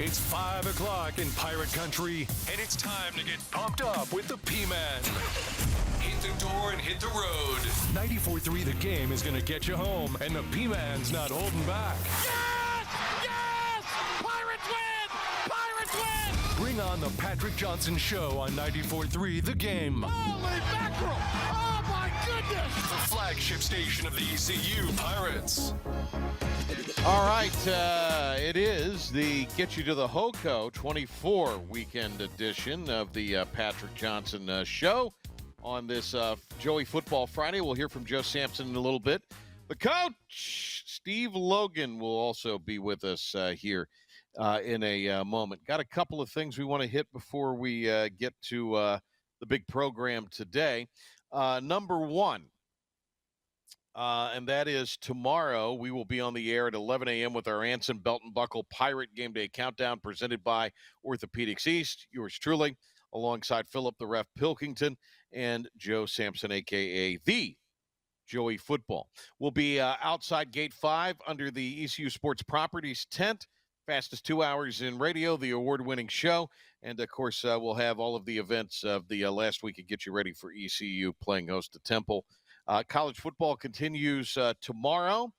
It's 5 o'clock in Pirate Country, and it's time to get pumped up with the P-Man. Hit the door and hit the road. 94.3 The Game is going to get you home, and the P-Man's not holding back. Yes! Yes! Pirates win! Pirates win! Bring on the Patrick Johnson Show on 94.3 The Game. Holy mackerel! Oh, my goodness! The flagship station of the ECU Pirates. All right, it is the Get You to the HOCO 24 weekend edition of the Patrick Johnson Show. On this Joey Football Friday, we'll hear from Joe Samson in a little bit. The coach, Steve Logan, will also be with us here in a moment. Got a couple of things we want to hit before we get to the big program today. Number one, and that is tomorrow. We will be on the air at 11 a.m. with our Anson Belt and Buckle Pirate Game Day Countdown presented by Orthopedics East. Yours truly, alongside Philip the Ref Pilkington and Joe Samson, a.k.a. the Joey Football. We'll be outside Gate 5 under the ECU Sports Properties tent. Fastest 2 hours in radio, the award-winning show. And, of course, we'll have all of the events of the last week and get you ready for ECU playing host to Temple. College football continues tomorrow,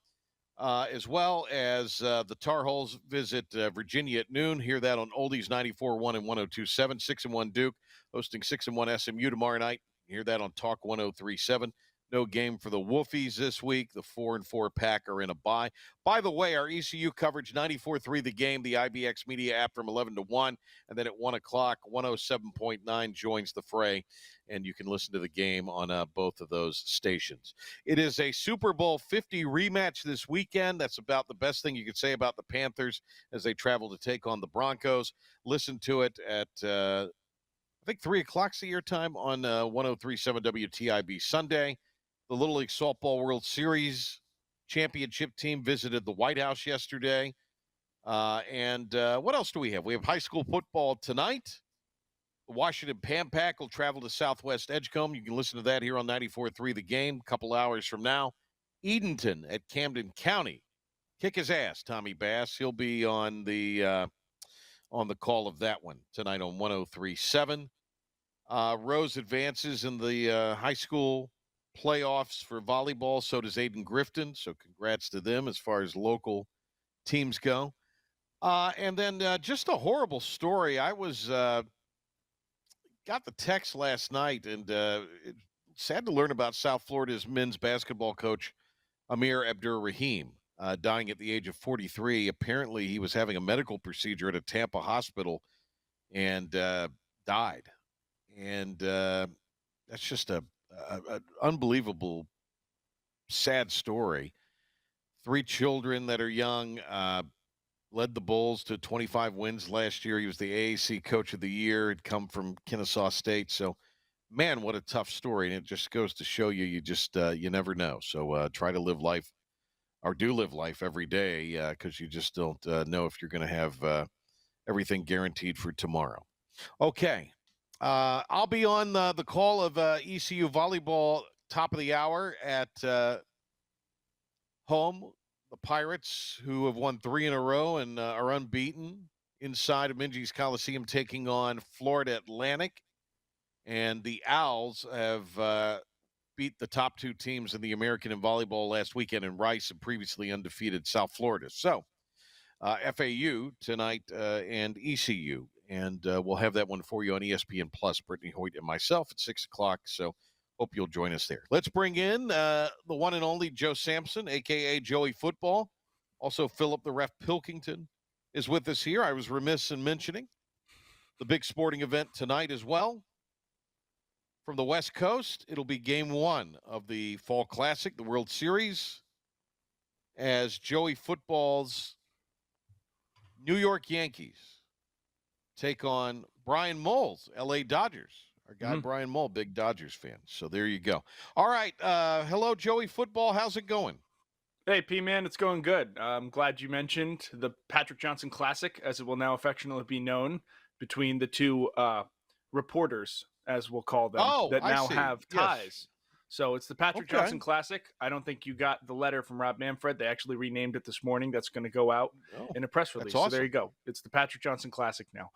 as well as the Tar Heels visit Virginia at noon. Hear that on Oldies 94.1 and 102.7. 6-1 Duke hosting 6-1 SMU tomorrow night. Hear that on Talk 103.7. No game for the Wolfies this week. The 4-4 Pack are in a bye. By the way, our ECU coverage, 94.3 The Game, the IBX Media app from 11 to 1. And then at 1 o'clock, 107.9 joins the fray. And you can listen to the game on both of those stations. It is a Super Bowl 50 rematch this weekend. That's about the best thing you could say about the Panthers as they travel to take on the Broncos. Listen to it at, I think, 3 o'clock's the air time on 103.7 WTIB Sunday. The Little League Softball World Series championship team visited the White House yesterday. And what else do we have? We have high school football tonight. The Washington Pan Pack will travel to Southwest Edgecombe. You can listen to that here on 94.3 The Game a couple hours from now. Edenton at Camden County. Kick his ass, Tommy Bass. He'll be on the call of that one tonight on 103.7. Rose advances in the high school playoffs for volleyball. So does Aiden Grifton. So congrats to them as far as local teams go. And then just a horrible story. I was got the text last night, and it's sad to learn about South Florida's men's basketball coach, Amir Abdur-Rahim, dying at the age of 43. Apparently, he was having a medical procedure at a Tampa hospital and died. And that's just an unbelievable, sad story. 3 children that are young, led the Bulls to 25 wins last year. He was the AAC Coach of the Year. Had come from Kennesaw State. So, man, what a tough story. And it just goes to show you, you never know. So try to live life, or do live life every day, because you just don't know if you're going to have everything guaranteed for tomorrow. Okay. I'll be on the call of ECU volleyball top of the hour at home. The Pirates, who have won 3 in a row and are unbeaten inside of Minges Coliseum, taking on Florida Atlantic. And the Owls have beat the top 2 teams in the American in volleyball last weekend in Rice and previously undefeated South Florida. So FAU tonight and ECU. And we'll have that one for you on ESPN Plus, Brittany Hoyt and myself at 6 o'clock. So hope you'll join us there. Let's bring in the one and only Joe Samson, a.k.a. Joey Football. Also, Philip the Ref Pilkington is with us here. I was remiss in mentioning the big sporting event tonight as well. From the West Coast, it'll be Game 1 of the Fall Classic, the World Series, as Joey Football's New York Yankees take on Brian Mole's L.A. Dodgers. Our guy, Brian Mole, big Dodgers fan. So there you go. All right. Hello, Joey Football. How's it going? Hey, P-Man, it's going good. I'm glad you mentioned the Patrick Johnson Classic, as it will now affectionately be known, between the two reporters, as we'll call them, that now have ties So it's the Patrick Okay. Johnson Classic. I don't think you got the letter from Rob Manfred. They actually renamed it this morning. That's going to go out Oh, in a press release. awesome. So there you go. It's the Patrick Johnson Classic now.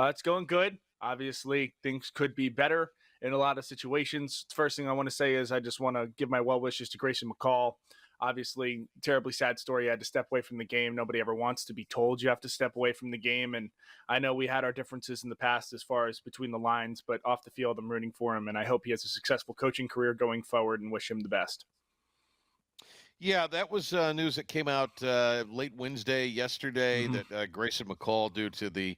It's going good. Obviously, things could be better in a lot of situations. First thing I want to say is I just want to give my well wishes to Grayson McCall. Obviously, terribly sad story. I had to step away from the game. Nobody ever wants to be told you have to step away from the game. And I know we had our differences in the past as far as between the lines, but off the field, I'm rooting for him. And I hope he has a successful coaching career going forward and wish him the best. Yeah, that was news that came out late Wednesday, yesterday, that Grayson McCall, due to the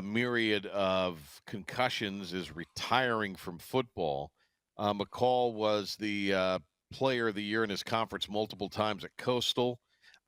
myriad of concussions, is retiring from football. McCall was the player of the year in his conference multiple times at Coastal.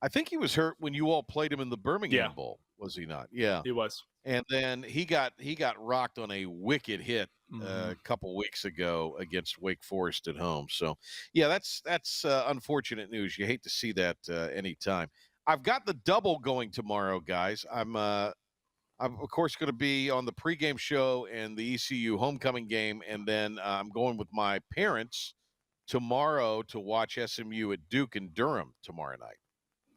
I think he was hurt when you all played him in the Birmingham Bowl, was he not? Yeah, He was. and then he got rocked on a wicked hit a couple weeks ago against Wake Forest at home. So, yeah, that's unfortunate news. You hate to see that anytime. I've got the double going tomorrow, guys. I'm of course going to be on the pregame show and the ECU homecoming game, and then I'm going with my parents tomorrow to watch SMU at Duke and Durham tomorrow night.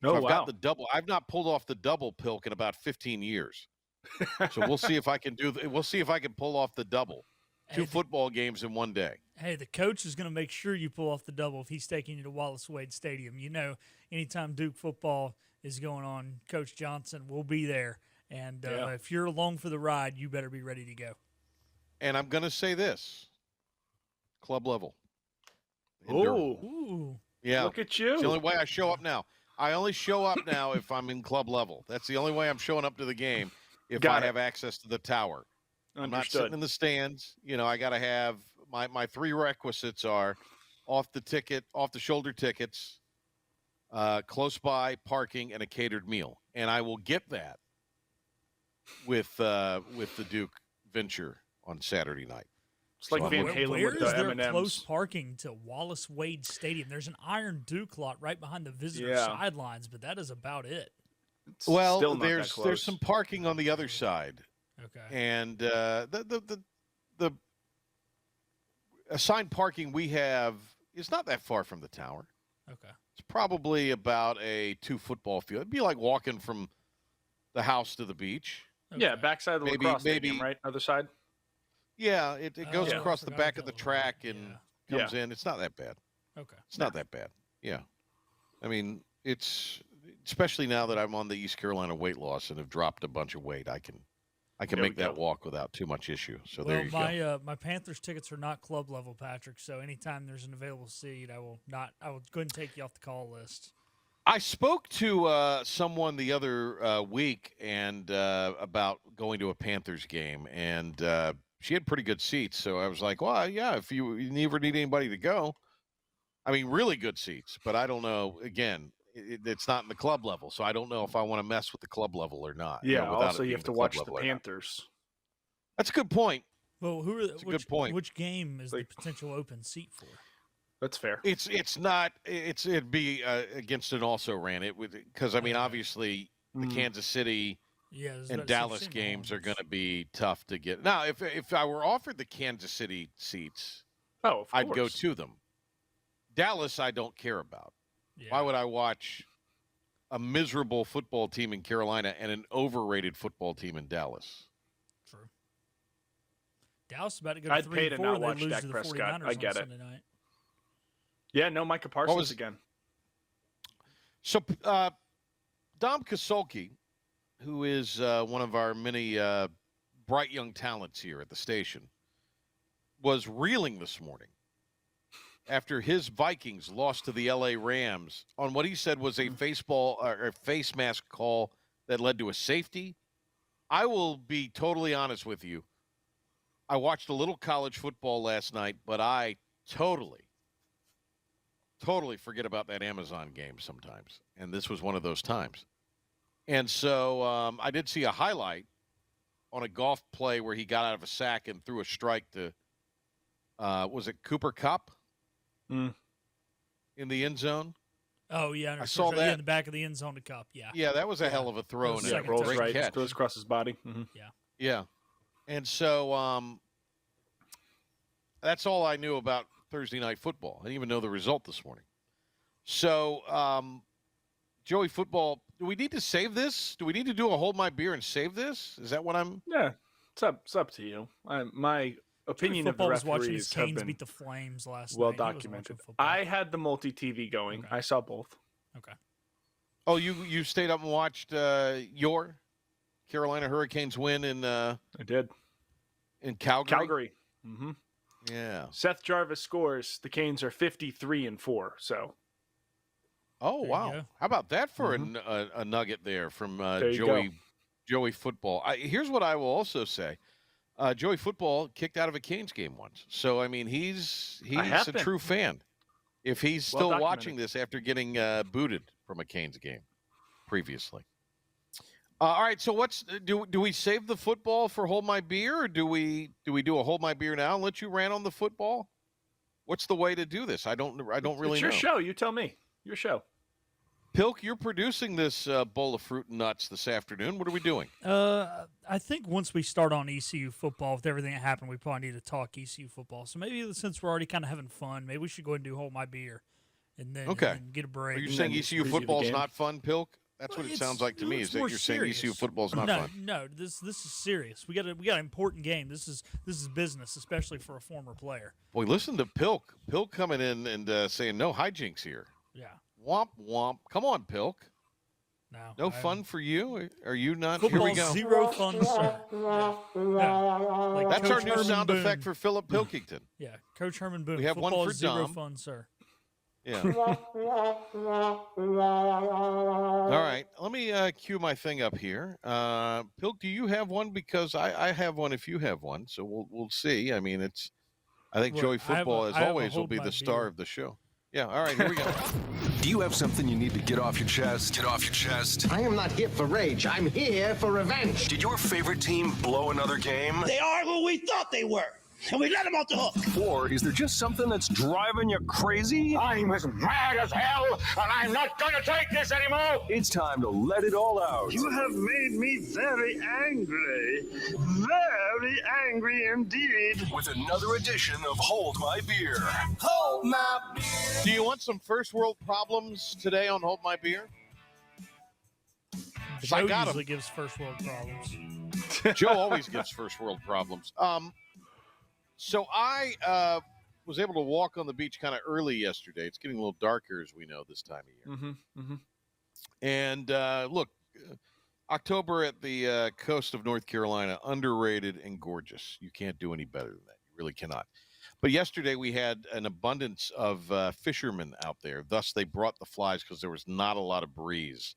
So I've got the double. I've not pulled off the double pilk in about 15 years. So we'll see if I can we'll see if I can pull off the double. Two football games in one day. Hey, the coach is going to make sure you pull off the double if he's taking you to Wallace Wade Stadium. You know, anytime Duke football is going on, Coach Johnson will be there. And if you're along for the ride, you better be ready to go. And I'm going to say this. Club level. Ooh. Yeah. Look at you. It's the only way I show up now. I only show up now if I'm in club level. That's the only way I'm showing up to the game, if I have access to the tower. I'm not sitting in the stands. You know, I got to have my three requisites are off the shoulder tickets, close by parking, and a catered meal. And I will get that with the Duke venture on Saturday night. It's like Van Halen Where with is the there M&Ms. close parking to Wallace Wade Stadium? There's an Iron Duke lot right behind the visitor sidelines, but that is about it. It's well, still not there's some parking on the other side. Okay. And the assigned parking we have is not that far from the tower. Okay. It's probably about a 2 football field. It'd be like walking from the house to the beach. Okay. Yeah, backside of the lacrosse stadium, right? Other side? Yeah, it goes I across the forgot back about of the that. track and comes in. It's not that bad. Okay. It's not that bad. Yeah. I mean, it's especially now that I'm on the East Carolina weight loss and have dropped a bunch of weight, I can make that walk without too much issue. So there you go. My Panthers tickets are not club level, Patrick. So anytime there's an available seat, I will go ahead and take you off the call list. I spoke to someone the other week and about going to a Panthers game, and she had pretty good seats. So I was like, well, yeah, if you never need anybody to go. I mean, really good seats, but I don't know. Again, it's not in the club level, so I don't know if I want to mess with the club level or not. Yeah, also you have to watch the Panthers. That's a good point. Well, good point. Which game is the potential open seat for? That's fair. It'd be against an also ran it because I mean obviously the Kansas City and Dallas games are going to be tough to get. Now if I were offered the Kansas City seats, I'd go to them. Dallas I don't care about. Yeah. Why would I watch a miserable football team in Carolina and an overrated football team in Dallas? True. Dallas is about to go to 3-4. I'd pay to not watch lose Dak to the Prescott. 49ers I get on it. Sunday night. Yeah, no Micah Parsons again. So Dom Kasolke, who is one of our many bright young talents here at the station, was reeling this morning after his Vikings lost to the L.A. Rams on what he said was a face mask call that led to a safety. I will be totally honest with you. I watched a little college football last night, but I totally forget about that Amazon game sometimes. And this was one of those times. And so I did see a highlight on a golf play where he got out of a sack and threw a strike to, was it Cooper Kupp? In the end zone. Oh yeah, I saw that in the back of the end zone to Kupp. Yeah. Yeah, that was a hell of a throw and a great catch. Throws across his body. Yeah, and so that's all I knew about Thursday Night Football. I didn't even know the result this morning. So, Joey Football, do we need to save this? Do we need to do a hold my beer and save this? Is that what I'm? Yeah, it's up to you. My opinion of the was watching his referees have Canes been beat the Flames last well night. He wasn't documented. watching football. I had the multi-TV going. Okay. I saw both. Okay. Oh, you stayed up and watched your Carolina Hurricanes win in I did. in Calgary. Calgary. Mm-hmm. Yeah. Seth Jarvis scores. The Canes are 53-4. So. Oh There you wow! go. How about that for Mhm. a nugget there from There you Joey Football? Here's what I will also say: Joey Football kicked out of a Canes game once, so I mean he's have a been. true fan. If he's Well still documented. watching this after getting booted from a Canes game previously. All right, so do we save the football for hold my beer, or do we do a hold my beer now and let you rant on the football? What's the way to do this? I don't really It's your know. show. You tell me. Your show. Pilk, you're producing this bowl of fruit and nuts this afternoon. What are we doing? I think once we start on ECU football, with everything that happened, we probably need to talk ECU football. So maybe since we're already kind of having fun, maybe we should go ahead and do hold my beer, and then Okay. and get a break. Are you And saying then ECU preview the football's game. not fun, Pilk? That's what it sounds like to me. Is that you're saying ECU football's not fun? No, this is serious. We got an important game. This is business, especially for a former player. Boy, listen to Pilk. Pilk coming in and saying no hijinks here. Yeah. Womp womp. Come on, Pilk. No I- fun for you? Are you not? Football's Here we go. zero fun, sir. Yeah. Like That's Coach our new Herman sound Boone. effect for Philip Pilkington. Yeah, Coach Herman Boone. We have one Football for is zero Dom. fun, sir. Yeah. All right. Let me cue my thing up here. Pilk, do you have one? Because I have one if you have one. So we'll see. I mean, I think Look, Joey Football, as I have a always, will hold be my the star beer. of the show. Yeah. All right. Here we go. Do you have something you need to get off your chest? Get off your chest. I am not here for rage. I'm here for revenge. Did your favorite team blow another game? They are who we thought they were, and we let them off the hook. Or is there just something that's driving you crazy? I'm as mad as hell, and I'm not going to take this anymore. It's time to let it all out. You have made me very angry indeed. With another edition of Hold My Beer. Hold my beer. Do you want some first world problems today on Hold My Beer? I Joe got 'em. usually gives first world problems. Joe always gives first world problems. So I was able to walk on the beach kind of early yesterday. It's getting a little darker, as we know, this time of year. Mm-hmm. Mm-hmm. And look, October at the coast of North Carolina, underrated and gorgeous. You can't do any better than that. You really cannot. But yesterday we had an abundance of fishermen out there. Thus, they brought the flies because there was not a lot of breeze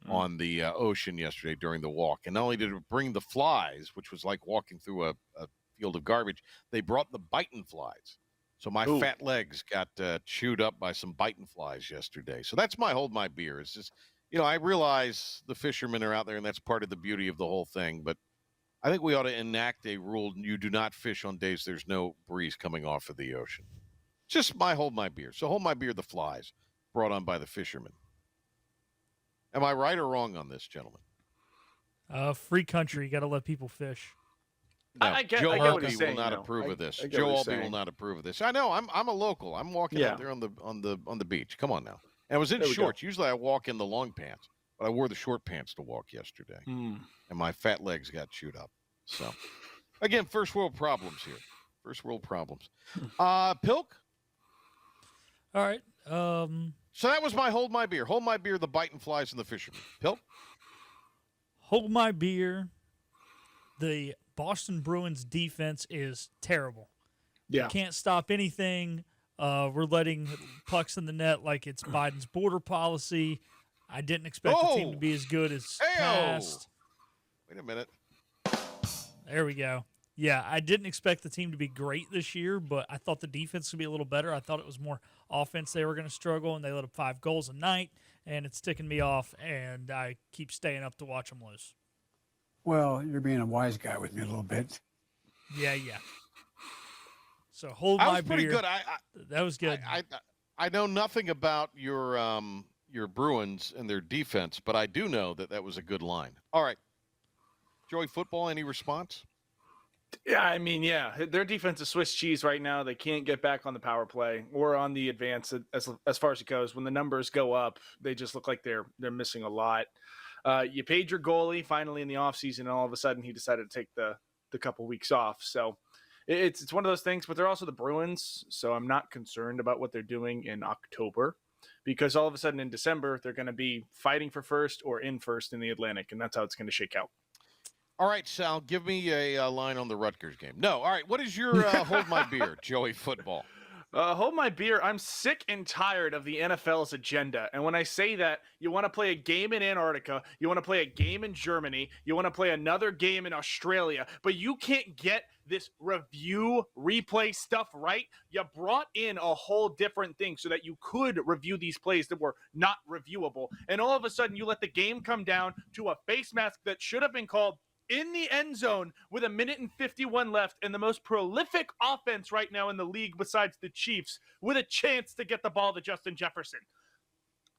on the ocean yesterday during the walk. And not only did it bring the flies, which was like walking through a field of garbage, they brought the biting flies. So my fat legs got chewed up by some biting flies yesterday. So that's my hold my beer. It's just, I realize the fishermen are out there, and that's part of the beauty of the whole thing. But I think we ought to enact a rule: you do not fish on days there's no breeze coming off of the ocean. Just my hold my beer. So hold my beer, the flies brought on by the fishermen. Am I right or wrong on this, gentlemen? Free country, you got to let people fish. No, I get Joe what Albee he's will saying, not though. approve I- of this. I get Joe what he's Albee will saying. not approve of this. I know. I'm a local. I'm walking Yeah. out there on the beach. Come on now. And I was in There we go. shorts. Usually I walk in the long pants, but I wore the short pants to walk yesterday, and my fat legs got chewed up. So, again, first world problems here. First world problems. Pilk. All right. So that was my hold my beer. Hold my beer. The biting flies and the fishermen. Pilk. Hold my beer. The Boston Bruins defense is terrible. Yeah. Can't stop anything. We're letting pucks in the net like it's Biden's border policy. I didn't expect the team to be as good as Heyo. past. Wait a minute. There we go. Yeah, I didn't expect the team to be great this year, but I thought the defense would be a little better. I thought it was more offense they were going to struggle, and they let up 5 goals a night, and it's ticking me off, and I keep staying up to watch them lose. Well, you're being a wise guy with me a little bit. Yeah. So hold I my was pretty beer. good. That was good. I know nothing about your Bruins and their defense, but I do know that was a good line. All right. Joey Football, any response? Yeah, I mean, yeah, their defense is Swiss cheese right now. They can't get back on the power play or on the advance as far as it goes. When the numbers go up, they just look like they're missing a lot. You paid your goalie finally in the offseason, and all of a sudden he decided to take the couple weeks off. So it's one of those things, but they're also the Bruins, so I'm not concerned about what they're doing in October because all of a sudden in December they're going to be fighting for first or in first in the Atlantic, and that's how it's going to shake out. All right, Sal, give me a line on the Rutgers game. No, all right, what is your hold my beer, Joey football? Hold my beer. I'm sick and tired of the NFL's agenda. And when I say that, you want to play a game in Antarctica, you want to play a game in Germany, you want to play another game in Australia, but you can't get this review replay stuff right. You brought in a whole different thing so that you could review these plays that were not reviewable. And all of a sudden, you let the game come down to a face mask that should have been called in the end zone with 1:51 left and the most prolific offense right now in the league besides the Chiefs with a chance to get the ball to Justin Jefferson.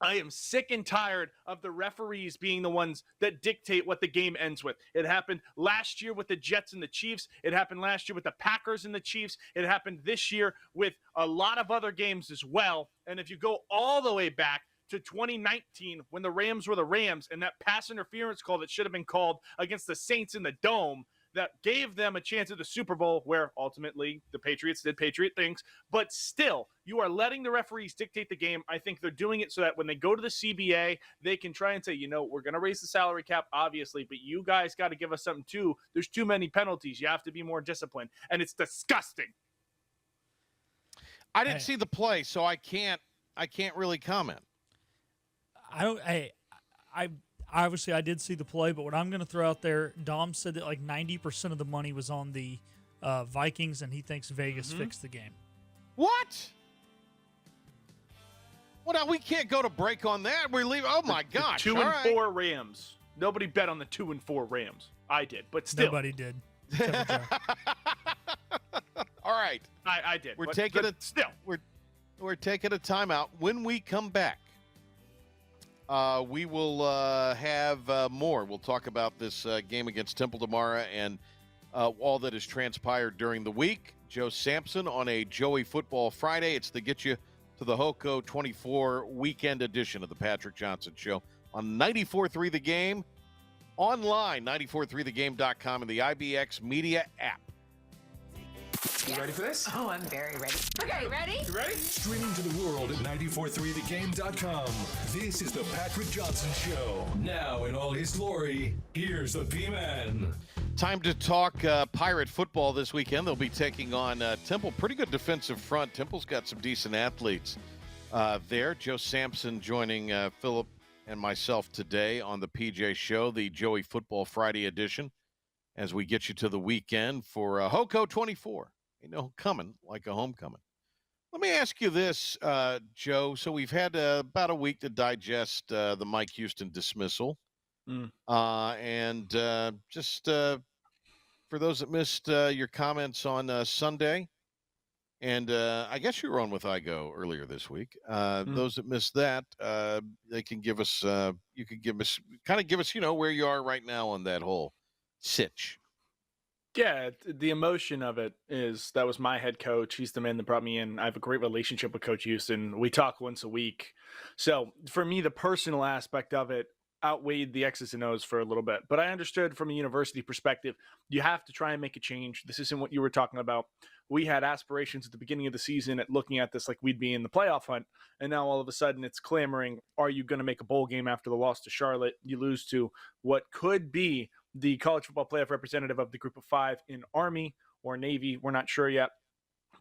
I am sick and tired of the referees being the ones that dictate what the game ends with. It happened last year with the Jets and the Chiefs. It happened last year with the Packers and the Chiefs. It happened this year with a lot of other games as well. And if you go all the way back to 2019 when the Rams were the Rams and that pass interference call that should have been called against the Saints in the Dome that gave them a chance at the Super Bowl where ultimately the Patriots did Patriot things. But still, you are letting the referees dictate the game. I think they're doing it so that when they go to the CBA, they can try and say, we're going to raise the salary cap, obviously, but you guys got to give us something too. There's too many penalties. You have to be more disciplined. And it's disgusting. I didn't see the play, so I can't really comment. I obviously I did see the play, but what I'm going to throw out there, Dom said that like 90% of the money was on the Vikings, and he thinks Vegas fixed the game. What? Well, now we can't go to break on that. We leave. Oh my gosh! 2-4 Rams. Nobody bet on the 2-4 Rams. I did, but still, nobody did. All right, I did. We're taking a timeout. When we come back, we will have more. We'll talk about this game against Temple tomorrow and all that has transpired during the week. Joe Samson on a Joey Football Friday. It's the Get You to the Hoco 24 weekend edition of the Patrick Johnson Show on 94.3 The Game, online, 94.3thegame.com, and the IBX Media app. You ready for this? Oh, I'm very ready. Okay, ready? You ready? Streaming to the world at 94.3thegame.com. This is the Patrick Johnson Show. Now in all his glory, here's the P-Man. Time to talk Pirate football this weekend. They'll be taking on Temple. Pretty good defensive front. Temple's got some decent athletes there. Joe Samson joining Philip and myself today on the PJ Show, the Joey Football Friday edition, as we get you to the weekend for Hoco 24. Coming like a homecoming. Let me ask you this, Joe. So we've had about a week to digest the Mike Houston dismissal. And just for those that missed your comments on Sunday, and I guess you were on with Igo earlier this week. Those that missed that, they can give us, you could give us, where you are right now on that whole sitch. Yeah, the emotion of it is that was my head coach. He's the man that brought me in. I have a great relationship with Coach Houston. We talk once a week. So for me, the personal aspect of it outweighed the X's and O's for a little bit. But I understood from a university perspective, you have to try and make a change. This isn't what you were talking about. We had aspirations at the beginning of the season at looking at this like we'd be in the playoff hunt. And now all of a sudden it's clamoring, are you going to make a bowl game after the loss to Charlotte? You lose to what could be the college football playoff representative of the group of five in Army or Navy. We're not sure yet.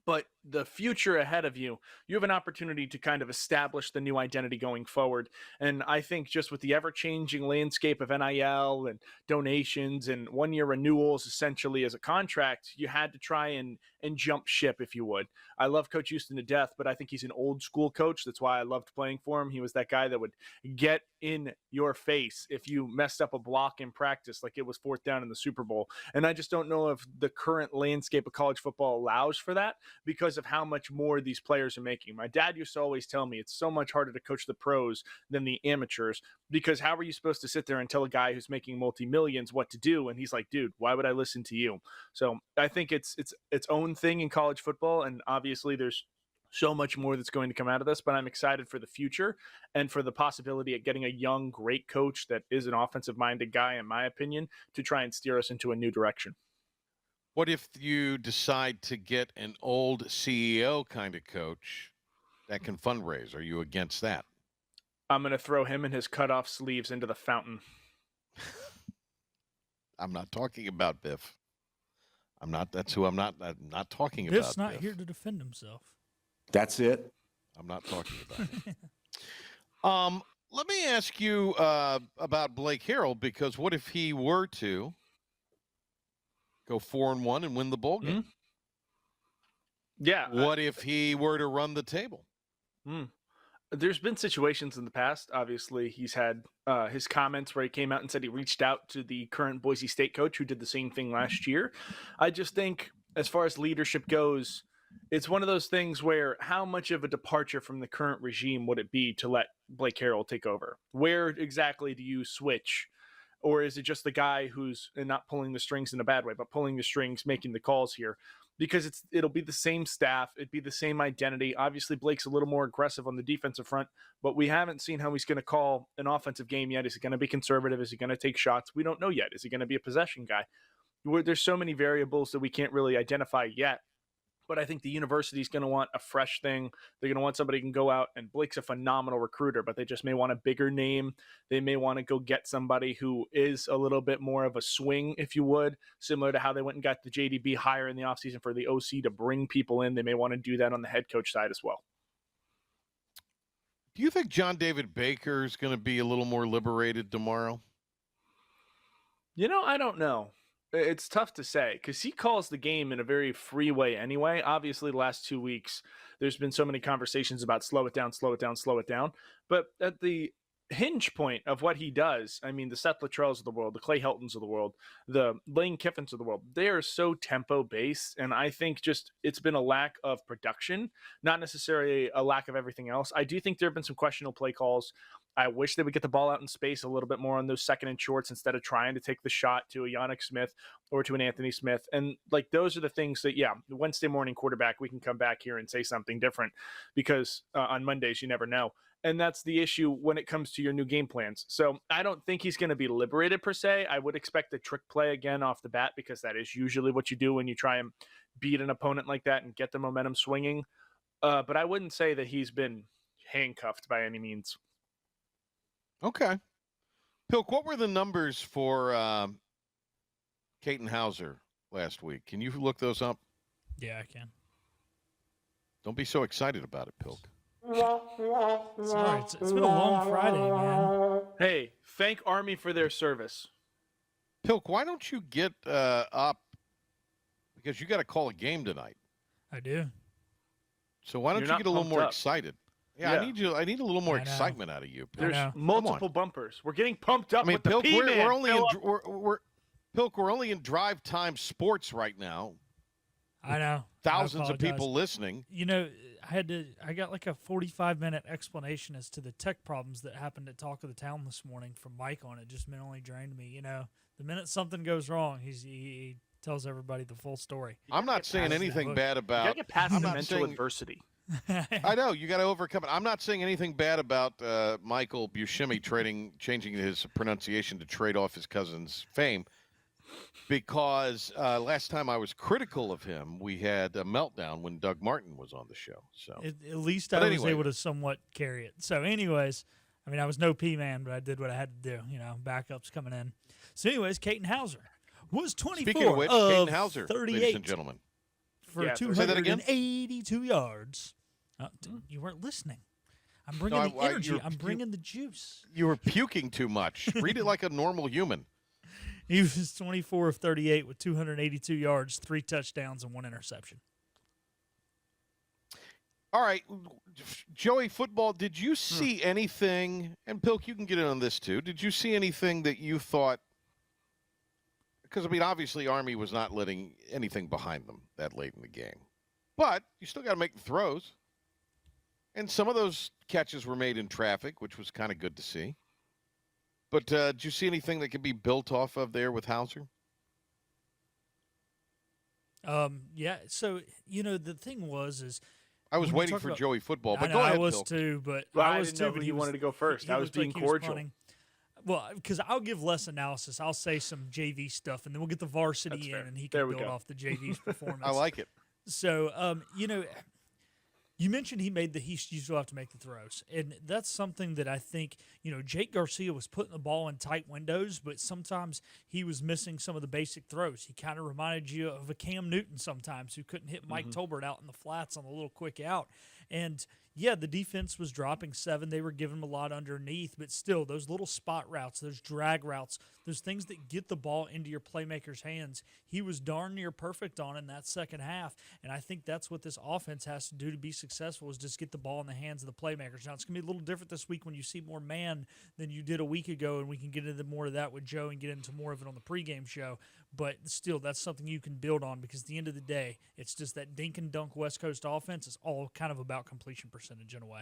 But the future ahead of you, you have an opportunity to kind of establish the new identity going forward. And I think just with the ever-changing landscape of NIL and donations and one-year renewals essentially as a contract, you had to try and and jump ship, if you would. I love Coach Houston to death, but I think he's an old school coach. That's why I loved playing for him. He was that guy that would get in your face if you messed up a block in practice, like it was 4th down in the Super Bowl. And I just don't know if the current landscape of college football allows for that because of how much more these players are making. My dad used to always tell me it's so much harder to coach the pros than the amateurs, because how are you supposed to sit there and tell a guy who's making multi-millions what to do? And he's like, dude, why would I listen to you? So I think it's its own thing in college football. And obviously there's so much more that's going to come out of this, but I'm excited for the future and for the possibility of getting a young, great coach that is an offensive-minded guy, in my opinion, to try and steer us into a new direction. What if you decide to get an old CEO kind of coach that can fundraise? Are you against that? I'm going to throw him and his cut-off sleeves into the fountain. I'm not talking about Biff. That's who I'm not talking about. Biff's not here to defend himself. That's it. I'm not talking about it. Let me ask you about Blake Harrell, because what if he were to go 4-1 and win the bowl game? Yeah. What if he were to run the table? There's been situations in the past. Obviously, he's had his comments where he came out and said he reached out to the current Boise State coach who did the same thing last year. I just think as far as leadership goes, it's one of those things where how much of a departure from the current regime would it be to let Blake Harrell take over? Where exactly do you switch? Or is it just the guy who's not pulling the strings in a bad way, but pulling the strings, making the calls here? Because it'll be the same staff. It'd be the same identity. Obviously, Blake's a little more aggressive on the defensive front, but we haven't seen how he's going to call an offensive game yet. Is he going to be conservative? Is he going to take shots? We don't know yet. Is he going to be a possession guy? There's so many variables that we can't really identify yet. But I think the university is going to want a fresh thing. They're going to want somebody who can go out, and Blake's a phenomenal recruiter, but they just may want a bigger name. They may want to go get somebody who is a little bit more of a swing, if you would, similar to how they went and got the JDB hire in the offseason for the OC to bring people in. They may want to do that on the head coach side as well. Do you think John David Baker is going to be a little more liberated tomorrow? I don't know. It's tough to say because he calls the game in a very free way anyway. Obviously, the last 2 weeks, there's been so many conversations about slow it down, slow it down, slow it down. But at the hinge point of what he does, I mean, the Seth Luttrells of the world, the Clay Heltons of the world, the Lane Kiffins of the world, they are so tempo-based. And I think just it's been a lack of production, not necessarily a lack of everything else. I do think there have been some questionable play calls. I wish they would get the ball out in space a little bit more on those second and shorts instead of trying to take the shot to a Yannick Smith or to an Anthony Smith. And like, those are the things that, the Wednesday morning quarterback, we can come back here and say something different because on Mondays, you never know. And that's the issue when it comes to your new game plans. So I don't think he's going to be liberated per se. I would expect a trick play again off the bat because that is usually what you do when you try and beat an opponent like that and get the momentum swinging. But I wouldn't say that he's been handcuffed by any means. Okay. Pilk, what were the numbers for Caton Hauser last week? Can you look those up? Yeah, I can. Don't be so excited about it, Pilk. Sorry, it's been a long Friday, man. Hey, thank Army for their service. Pilk, why don't you get up? Because you got to call a game tonight. I do. So why don't you get a little more excited? Yeah, Yeah. I need a little more excitement out of you, Pilk. There's multiple bumpers. We're getting pumped up with the Pilk, P-Man. We're only in drive time sports right now. I know. Thousands of people listening. I got like a 45-minute explanation as to the tech problems that happened at Talk of the Town this morning from Mike on it. Just mentally drained me. The minute something goes wrong, he tells everybody the full story. I'm not saying anything bad about. You gotta get past the mental adversity. I know you got to overcome it. I'm not saying anything bad about Michael Buscemi changing his pronunciation to trade off his cousin's fame, because last time I was critical of him, we had a meltdown when Doug Martin was on the show. So at least I was able to somewhat carry it. So, anyways, I was no P-man, but I did what I had to do. Backups coming in. So, anyways, Caton Hauser was 24 Speaking of which, Caton Hauser, 38 ladies and gentlemen, for 282 yards. You weren't listening. I'm bringing the energy. I'm bringing the juice. You were puking too much. Read it like a normal human. He was 24 of 38 with 282 yards, 3 touchdowns, and 1 interception. All right, Joey Football, did you see anything, and Pilk, you can get in on this too, did you see anything that you thought, because, I mean, obviously Army was not letting anything behind them that late in the game, but you still got to make the throws, and some of those catches were made in traffic, which was kind of good to see. But did you see anything that could be built off of there with Hauser? Yeah, so, the thing is I was waiting for Joey Football, but go ahead, I was Bill. too, but I was didn't too. know But he wanted to go first. I was being cordial. Well, because I'll give less analysis. I'll say some JV stuff, and then we'll get the varsity in, and he can build off the JV's performance. I like it. So, you mentioned he still have to make the throws, and that's something that I think, Jake Garcia was putting the ball in tight windows, but sometimes he was missing some of the basic throws. He kind of reminded you of a Cam Newton sometimes, who couldn't hit Mike Tolbert out in the flats on the little quick out. And yeah, the defense was dropping 7. They were giving him a lot underneath, but still, those little spot routes, those drag routes, those things that get the ball into your playmaker's hands, he was darn near perfect on in that second half. And I think that's what this offense has to do to be successful, is just get the ball in the hands of the playmakers. Now, it's going to be a little different this week when you see more man than you did a week ago, and we can get into more of that with Joe and get into more of it on the pregame show. But still, that's something you can build on, because at the end of the day, it's just that dink and dunk West Coast offense is all kind of about completion percentage in a way.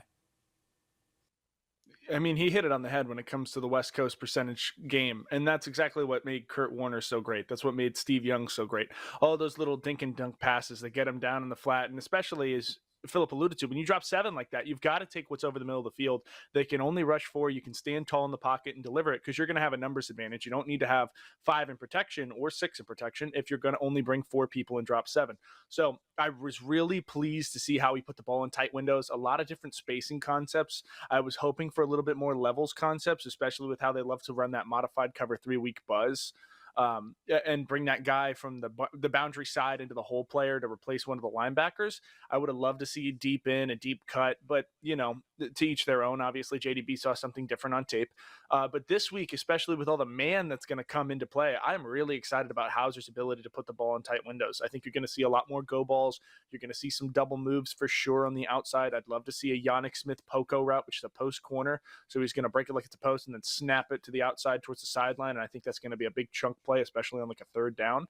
I mean, he hit it on the head when it comes to the West Coast percentage game, and that's exactly what made Kurt Warner so great. That's what made Steve Young so great. All those little dink and dunk passes that get him down in the flat, and especially as Philip alluded to, when you drop 7 like that, you've got to take what's over the middle of the field. They can only rush 4. You can stand tall in the pocket and deliver it, because you're going to have a numbers advantage. You don't need to have 5 in protection or 6 in protection if you're going to only bring 4 people and drop 7. So I was really pleased to see how he put the ball in tight windows, a lot of different spacing concepts. I was hoping for a little bit more levels concepts, especially with how they love to run that modified cover 3 week buzz. And bring that guy from the boundary side into the hole player to replace one of the linebackers. I would have loved to see deep in, a deep cut, but, to each their own. Obviously, JDB saw something different on tape. But this week, especially with all the man that's going to come into play, I'm really excited about Hauser's ability to put the ball in tight windows. I think you're going to see a lot more go balls. You're going to see some double moves for sure on the outside. I'd love to see a Yannick Smith Poco route, which is a post corner. So he's going to break it like it's a post and then snap it to the outside towards the sideline. And I think that's going to be a big chunk play, especially on like a 3rd down,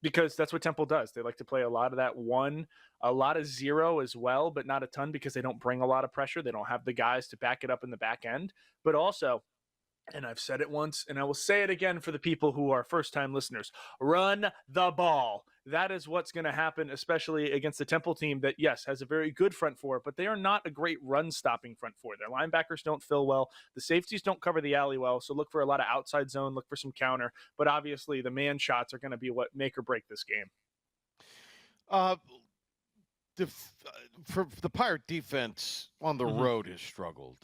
because that's what Temple does. They like to play a lot of that 1, a lot of 0 as well, but not a ton, because they don't bring a lot of pressure. They don't have the guys to back it up in the back end. But also, and I've said it once, and I will say it again for the people who are first-time listeners, run the ball. That is what's going to happen, especially against the Temple team that, yes, has a very good front 4, but they are not a great run-stopping front 4. Their linebackers don't fill well. The safeties don't cover the alley well, so look for a lot of outside zone, look for some counter. But obviously, the man shots are going to be what make or break this game. For the Pirate defense on the road has struggled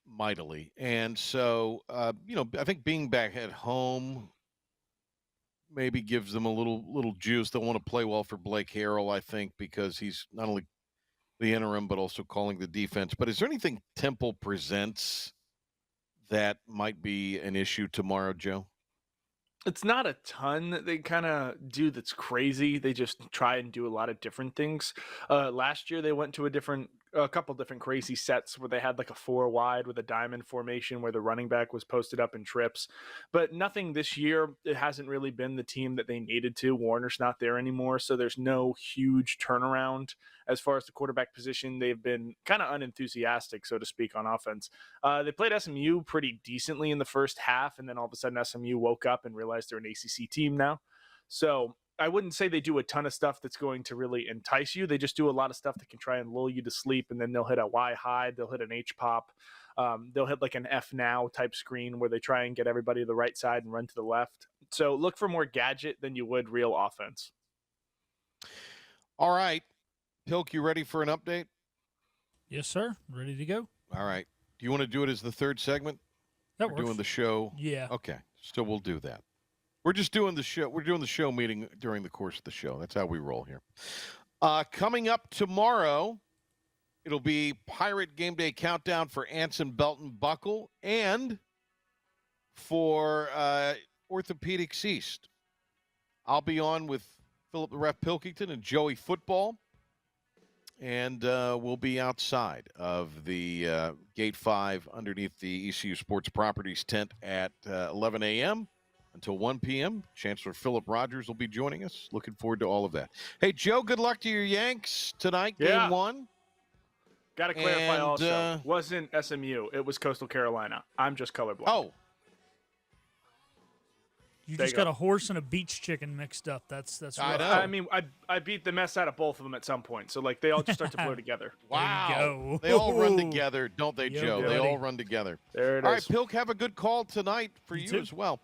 mightily. And so, I think being back at home maybe gives them a little juice. They'll want to play well for Blake Harrell, I think, because he's not only the interim but also calling the defense. But is there anything Temple presents that might be an issue tomorrow, Joe? It's not a ton that they kind of do that's crazy. They just try and do a lot of different things. Last year, they went to a couple different crazy sets where they had like a 4 wide with a diamond formation where the running back was posted up in trips. But nothing this year. It hasn't really been the team that they needed to. Warner's not there anymore, so there's no huge turnaround. As far as the quarterback position, they've been kind of unenthusiastic, so to speak, on offense. They played SMU pretty decently in the first half, and then all of a sudden SMU woke up and realized they're an ACC team now. So I wouldn't say they do a ton of stuff that's going to really entice you. They just do a lot of stuff that can try and lull you to sleep, and then they'll hit a Y hide, they'll hit an H pop, they'll hit like an F now type screen where they try and get everybody to the right side and run to the left. So look for more gadget than you would real offense. All right. Pilk, you ready for an update? Yes, sir. Ready to go. All right. Do you want to do it as the 3rd segment? That works. Doing the show? Yeah. Okay. So we'll do that. We're just doing the show. We're doing the show meeting during the course of the show. That's how we roll here. Coming up tomorrow, it'll be Pirate Game Day Countdown for Anson Belton Buckle and for Orthopedics East. I'll be on with Philip the Ref Pilkington and Joey Football, and we'll be outside of the Gate 5 underneath the ECU Sports Properties tent at 11 a.m. until 1 p.m. Chancellor Philip Rogers will be joining us. Looking forward to all of that. Hey, Joe, good luck to your Yanks tonight, Game 1. Got to clarify And, also, wasn't SMU. It was Coastal Carolina. I'm just colorblind. Oh. You just got a horse and a beach chicken mixed up. That's I know. I mean, I beat the mess out of both of them at some point. So, like, they all just start to flow together. Wow. They all run together, don't they, Joe? Buddy. They all run together. There it is. All right, Pilk, have a good call tonight for you as well.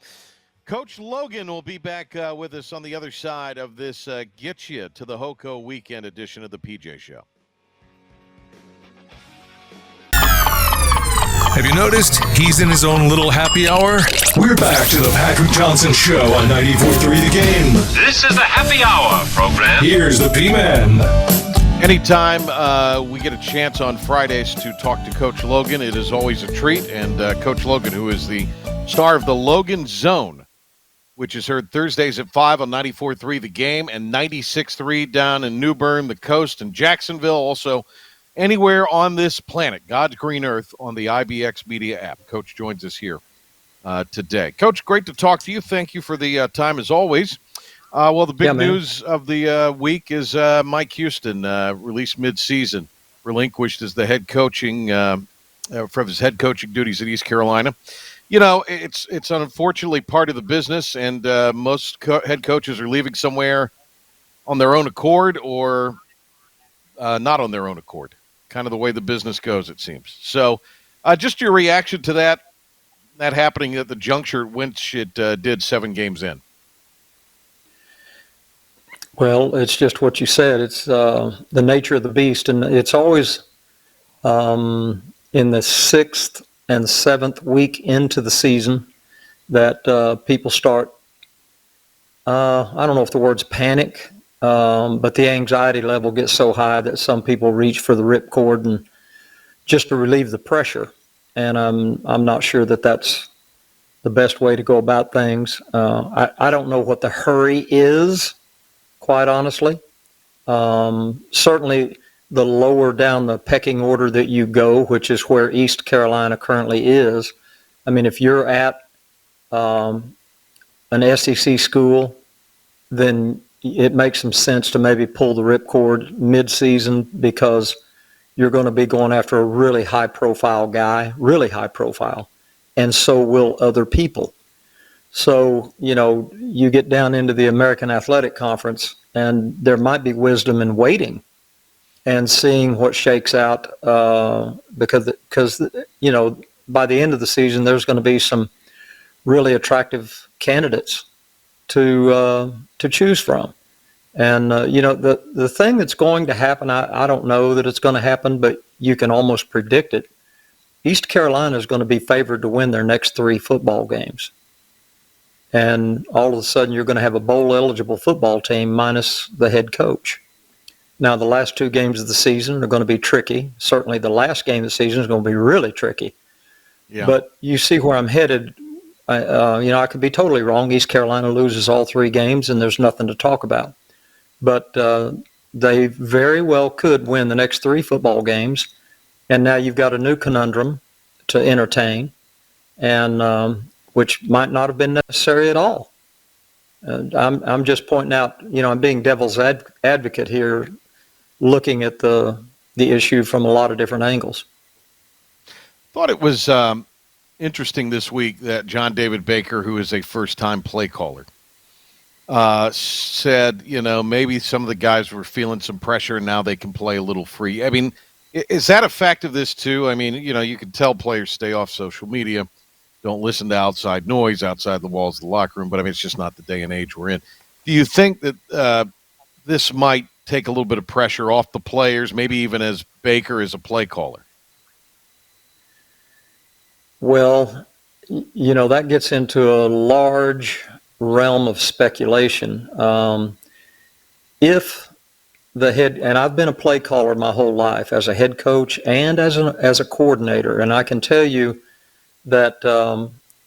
Coach Logan will be back with us on the other side of this Get You to the HOCO Weekend edition of the PJ Show. Have you noticed he's in his own little happy hour? We're back to the Patrick Johnson Show on 94.3 The Game. This is the happy hour program. Here's the P-Man. Anytime we get a chance on Fridays to talk to Coach Logan, it is always a treat. And Coach Logan, who is the star of the Logan Zone, which is heard Thursdays at 5 on 94.3 The Game and 96.3 down in New Bern, the coast, and Jacksonville. Also, anywhere on this planet, God's green earth, on the IBX Media app. Coach joins us here today. Coach, great to talk to you. Thank you for the time, as always. Well, the big news of the week is Mike Houston, released mid-season, relinquished as the head coaching from his head coaching duties at East Carolina. You know, it's unfortunately part of the business, and most head coaches are leaving somewhere on their own accord or not on their own accord. Kind of the way the business goes, it seems. So just your reaction to that happening at the juncture at which it did 7 games in. Well, it's just what you said. It's the nature of the beast, and it's always in the 6th and 7th week into the season that people start, I don't know if the word's panic, but the anxiety level gets so high that some people reach for the ripcord and just to relieve the pressure. And I'm not sure that that's the best way to go about things. I don't know what the hurry is, quite honestly. Certainly the lower down the pecking order that you go, which is where East Carolina currently is. I mean, if you're at an SEC school, then it makes some sense to maybe pull the ripcord mid-season because you're going to be going after a really high-profile guy, really high-profile, and so will other people. So, you know, you get down into the American Athletic Conference, and there might be wisdom in waiting and seeing what shakes out because, you know, by the end of the season, there's going to be some really attractive candidates to choose from. And, you know, the thing that's going to happen, I don't know that it's going to happen, but you can almost predict it. East Carolina is going to be favored to win their next 3 football games. And all of a sudden you're going to have a bowl-eligible football team minus the head coach. Now, the last 2 games of the season are going to be tricky. Certainly the last game of the season is going to be really tricky. Yeah. But you see where I'm headed. You know, I could be totally wrong. East Carolina loses all 3 games and there's nothing to talk about. But they very well could win the next 3 football games. And now you've got a new conundrum to entertain, and which might not have been necessary at all. I'm just pointing out, you know, I'm being devil's advocate here, looking at the issue from a lot of different angles. Thought it was interesting this week that John David Baker, who is a first-time play caller, said, you know, maybe some of the guys were feeling some pressure and now they can play a little free. I mean, is that a fact of this too? I mean, you know, you can tell players stay off social media, don't listen to outside noise outside the walls of the locker room, but I mean, it's just not the day and age we're in. Do you think that this might take a little bit of pressure off the players, maybe even as Baker is a play caller? Well, you know, that gets into a large realm of speculation. If the head, and I've been a play caller my whole life as a head coach and as a coordinator, and I can tell you that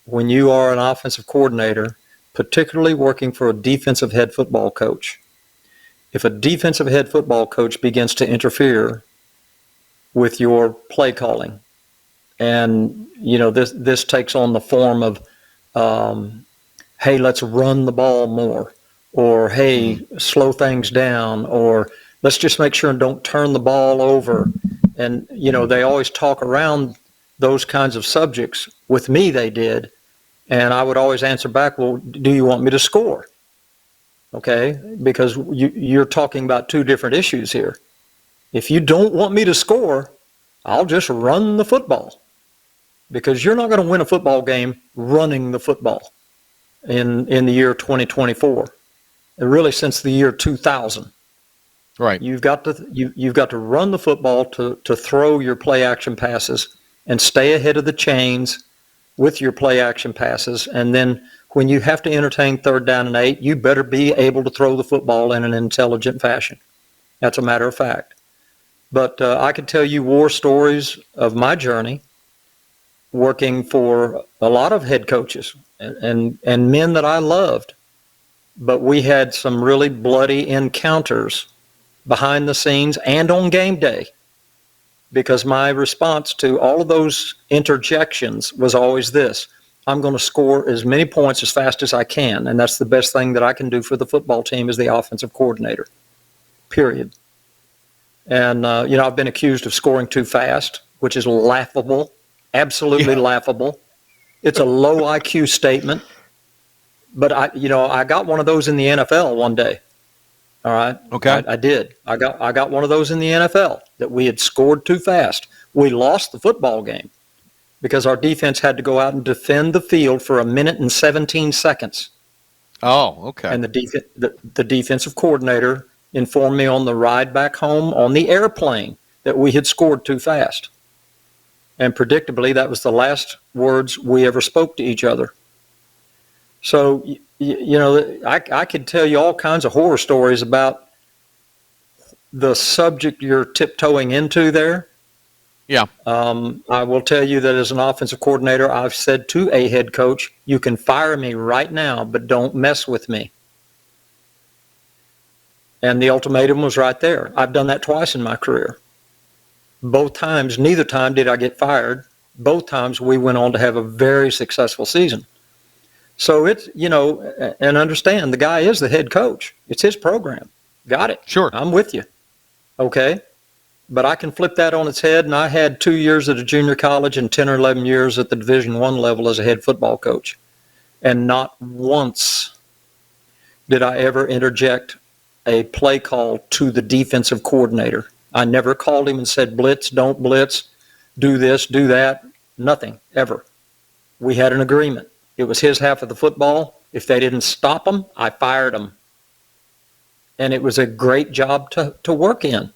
when you are an offensive coordinator, particularly working for a defensive head football coach. If a defensive head football coach begins to interfere with your play calling, and this takes on the form of, hey, let's run the ball more, or hey, slow things down, or let's just make sure and don't turn the ball over. And they always talk around those kinds of subjects. With me, they did, and I would always answer back, well, do you want me to score? Okay, because you're talking about two different issues here. If you don't want me to score, I'll just run the football, because you're not going to win a football game running the football in the year 2024, and really since the year 2000. Right. You've got to run the football to throw your play action passes and stay ahead of the chains with your play action passes. And then when you have to entertain 3rd down and 8, you better be able to throw the football in an intelligent fashion. That's a matter of fact. But I could tell you war stories of my journey working for a lot of head coaches and men that I loved. But we had some really bloody encounters behind the scenes and on game day, because my response to all of those interjections was always this: I'm going to score as many points as fast as I can, and that's the best thing that I can do for the football team as the offensive coordinator, period. And, I've been accused of scoring too fast, which is laughable, absolutely laughable. It's a low IQ statement, but I got one of those in the NFL one day. All right. Okay. I did. I got one of those in the NFL, that we had scored too fast. We lost the football game because our defense had to go out and defend the field for 1 minute and 17 seconds. Oh, okay. And the defensive coordinator informed me on the ride back home on the airplane that we had scored too fast. And predictably, that was the last words we ever spoke to each other. So, I could tell you all kinds of horror stories about the subject you're tiptoeing into there. Yeah. I will tell you that as an offensive coordinator, I've said to a head coach, you can fire me right now, but don't mess with me. And the ultimatum was right there. I've done that twice in my career. Both times, neither time did I get fired. Both times we went on to have a very successful season. So it's, and understand, the guy is the head coach. It's his program. Got it. Sure. I'm with you. Okay. But I can flip that on its head, and I had 2 years at a junior college and 10 or 11 years at the Division I level as a head football coach. And not once did I ever interject a play call to the defensive coordinator. I never called him and said, blitz, don't blitz, do this, do that. Nothing, ever. We had an agreement. It was his half of the football. If they didn't stop him, I fired him. And it was a great job to work in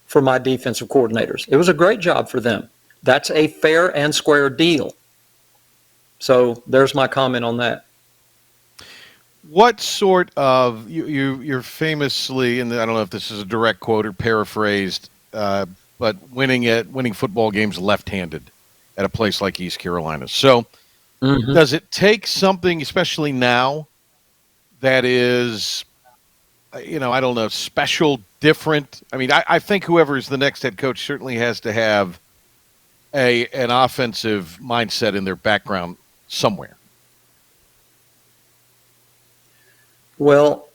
for my defensive coordinators. It was a great job for them. That's a fair and square deal. So there's my comment on that. What sort of, you're famously, and I don't know if this is a direct quote or paraphrased, but winning football games left-handed at a place like East Carolina. So does it take something, especially now, that is, I don't know, special, different? I mean, I think whoever is the next head coach certainly has to have an offensive mindset in their background somewhere. Well,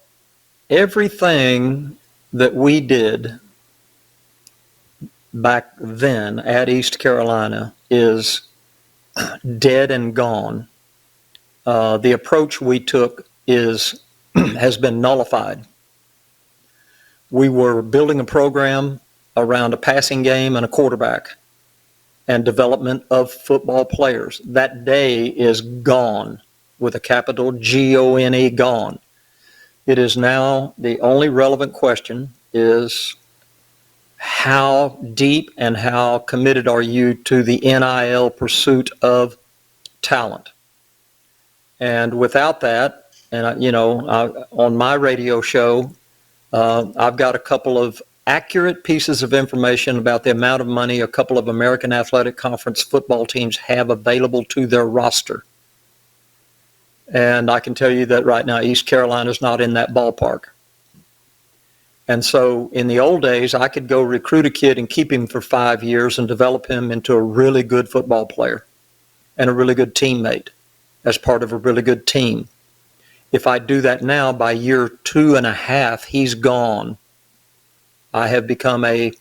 everything that we did back then at East Carolina is dead and gone. The approach we took has been nullified. We were building a program around a passing game and a quarterback and development of football players. That day is gone, with a capital G-O-N-E, gone. It is now the only relevant question is how deep and how committed are you to the NIL pursuit of talent? And without that, and on my radio show, I've got a couple of accurate pieces of information about the amount of money a couple of American Athletic Conference football teams have available to their roster. And I can tell you that right now East Carolina is not in that ballpark. And so in the old days, I could go recruit a kid and keep him for 5 years and develop him into a really good football player and a really good teammate as part of a really good team. If I do that now, by year 2.5, he's gone. I have become a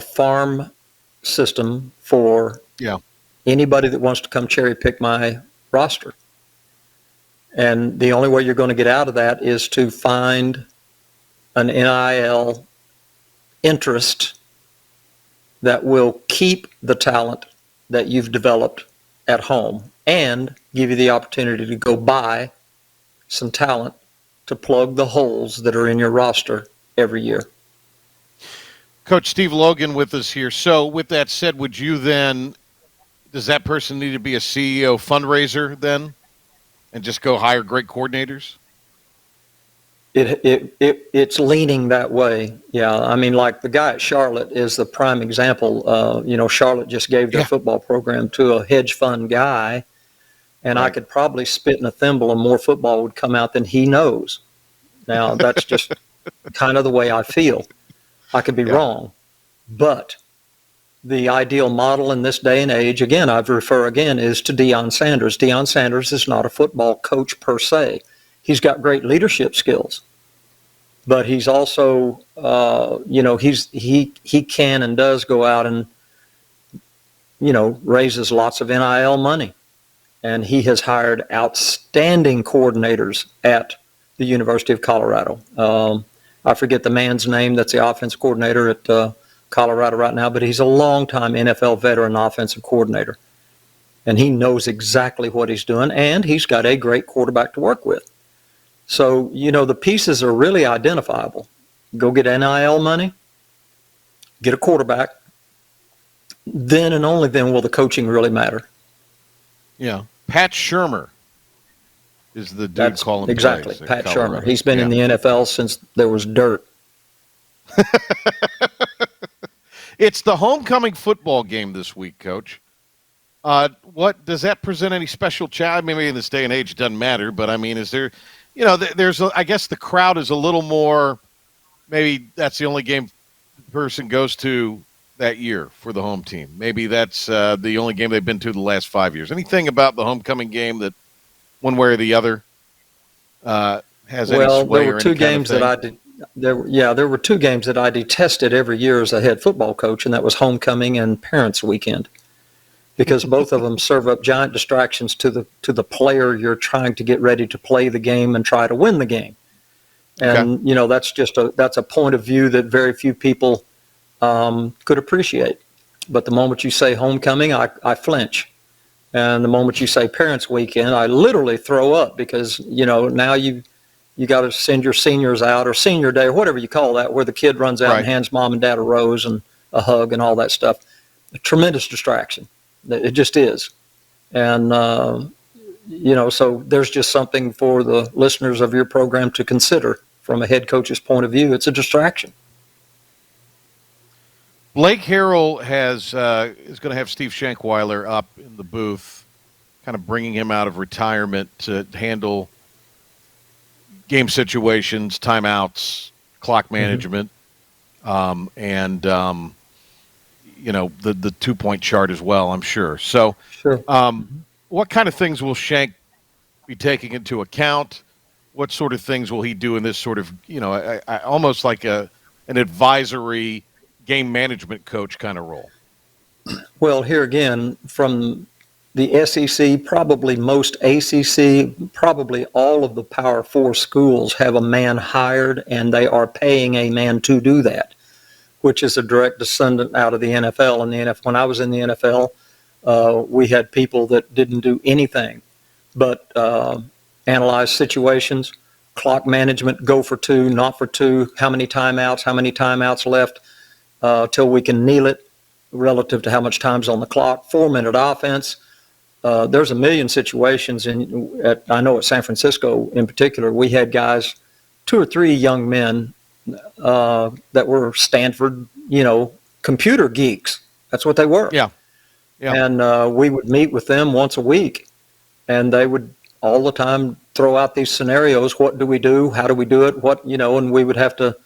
farm system for anybody that wants to come cherry pick my roster. And the only way you're going to get out of that is to find an NIL interest that will keep the talent that you've developed at home and give you the opportunity to go buy some talent to plug the holes that are in your roster every year. Coach Steve Logan with us here. So with that said, would you then, does that person need to be a CEO fundraiser then and just go hire great coordinators? It's leaning that way. Yeah. I mean, like the guy at Charlotte is the prime example. Charlotte just gave their football program to a hedge fund guy, and I could probably spit in a thimble and more football would come out than he knows. Now, that's just kind of the way I feel. I could be wrong. But the ideal model in this day and age, again, I'd refer again, is to Deion Sanders. Deion Sanders is not a football coach per se. He's got great leadership skills, but he's also, he can and does go out and, raises lots of NIL money. And he has hired outstanding coordinators at the University of Colorado. I forget the man's name that's the offensive coordinator at Colorado right now, but he's a longtime NFL veteran offensive coordinator. And he knows exactly what he's doing, and he's got a great quarterback to work with. So, the pieces are really identifiable. Go get NIL money, get a quarterback, then and only then will the coaching really matter. Yeah. Pat Shurmur is the dude calling exactly, plays Pat Colorado. Shurmur. He's been in the NFL since there was dirt. It's the homecoming football game this week, Coach. What does that present any special challenge? Maybe in this day and age it doesn't matter, but I mean, is there, I guess the crowd is a little more, maybe that's the only game the person goes to that year for the home team. Maybe that's the only game they've been to the last 5 years. Anything about the homecoming game that one way or the other has any sway or any kind of thing? There were two games that I detested every year as a head football coach, and that was homecoming and parents' weekend, because both of them serve up giant distractions to the player you're trying to get ready to play the game and try to win the game. And that's a point of view that very few people could appreciate. But the moment you say homecoming, I flinch. And the moment you say parents' weekend, I literally throw up, because now you got to send your seniors out, or senior day, or whatever you call that, where the kid runs out and hands mom and dad a rose and a hug and all that stuff. A tremendous distraction. It just is. And, so there's just something for the listeners of your program to consider from a head coach's point of view. It's a distraction. Blake Harrell is going to have Steve Shankweiler up in the booth, kind of bringing him out of retirement to handle game situations, timeouts, clock management, and the 2-point chart as well, I'm sure. So, what kind of things will Shank be taking into account? What sort of things will he do in this sort of, almost like an advisory game management coach kind of role? Well, here again, from the SEC, probably most ACC, probably all of the Power 4 schools have a man hired, and they are paying a man to do that, which is a direct descendant out of the NFL. And when I was in the NFL, we had people that didn't do anything but analyze situations, clock management, go for two, not for two, how many timeouts left till we can kneel it relative to how much time's on the clock, 4-minute offense. There's a million situations, and I know at San Francisco in particular, we had guys, 2 or 3 young men that were Stanford, computer geeks. That's what they were. Yeah. And we would meet with them once a week, and they would all the time throw out these scenarios. What do we do? How do we do it? And we would have to,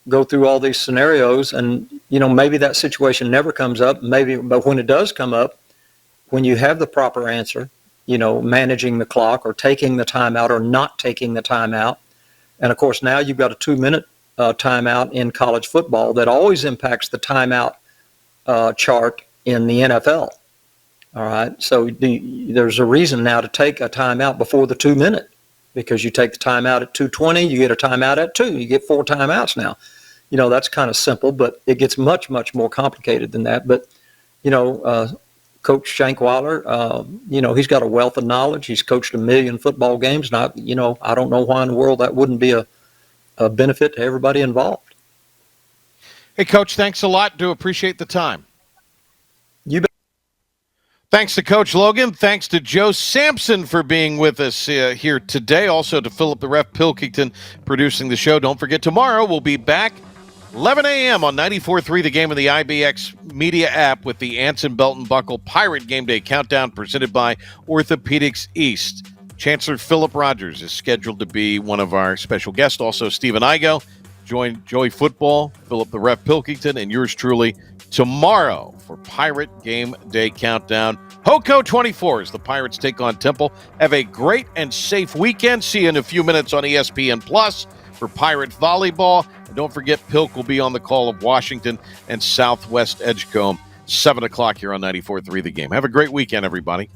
go through all these scenarios, and, maybe that situation never comes up, but when it does come up, when you have the proper answer, managing the clock or taking the timeout or not taking the timeout. And of course, now you've got a 2-minute timeout in college football that always impacts the timeout chart in the NFL. All right. So there's a reason now to take a timeout before the 2-minute, because you take the timeout at 2:20, you get a timeout at 2. You get 4 timeouts now. That's kind of simple, but it gets much, much more complicated than that. But, Coach Shankweiler, he's got a wealth of knowledge. He's coached 1 million football games. And I don't know why in the world that wouldn't be a benefit to everybody involved. Hey, Coach, thanks a lot. Do appreciate the time. You bet. Thanks to Coach Logan. Thanks to Joe Samson for being with us here today. Also to Philip the Ref Pilkington producing the show. Don't forget, tomorrow we'll be back 11 a.m. on 94.3 The Game of the IBX Media app with the Anson Belton Buckle Pirate Game Day Countdown presented by Orthopedics East. Chancellor Philip Rogers is scheduled to be one of our special guests. Also, Stephen Igo, Joy Football, Philip the Ref Pilkington, and yours truly tomorrow for Pirate Game Day Countdown. HOCO 24 as the Pirates take on Temple. Have a great and safe weekend. See you in a few minutes on ESPN Plus for Pirate Volleyball. And don't forget, Pilk will be on the call of Washington and Southwest Edgecombe, 7 o'clock here on 94.3 The Game. Have a great weekend, everybody.